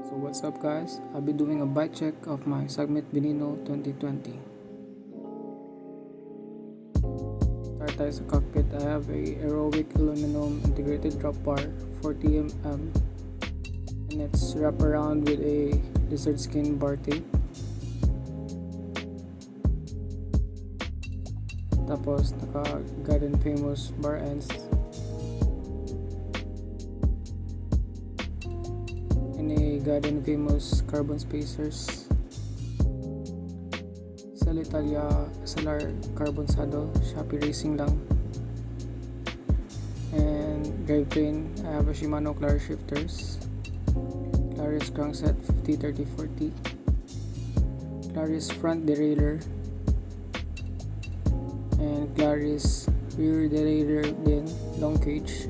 So what's up guys, I'll be doing a bike check of my Sagmit Veneno 2020. Start tayo sa cockpit. I have a AEROIC aluminum integrated drop bar 40 mm and it's wrapped around with a lizard skin BARTAPE. Tapos naka GODANDFAMOUS bar ends and a GRANDSPORT carbon spacers, SELLE ITALIA SLR carbon saddle, Shopee racing lang, and drivetrain. I have a SHIMANO CLARIS shifters, CLARIS crankset 50-30-40, CLARIS front derailleur, and CLARIS rear derailleur din, long cage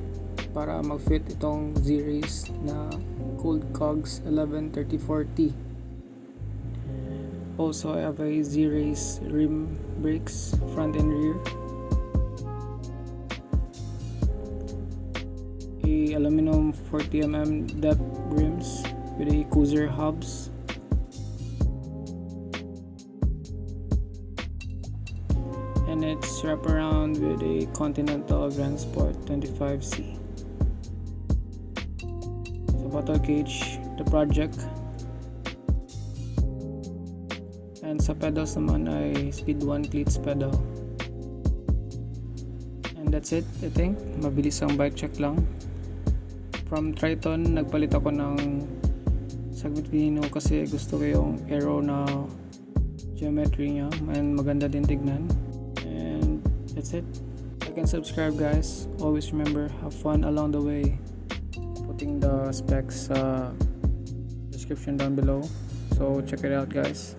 para mag-fit itong Z-Race na cold cogs 11-30-40. Also I have a Z-Race rim brakes front and rear, a aluminum 40 mm depth rims with a KOOZER hubs, and it's wrapped around with a CONTINENTAL GRANDSPORT 25C. So bottle cage, the project, and sa pedals naman ay SPEEDONE CLEATS pedal. And that's it, I think. Mabilis ang bike check lang. From Triton, nagpalit ako ng Sagmit Veneno kasi gusto ko yung aero na geometry niya and maganda din tignan. And that's it. Like and subscribe guys. Always remember, have fun along the way. Putting the specs description down below, so check it out guys.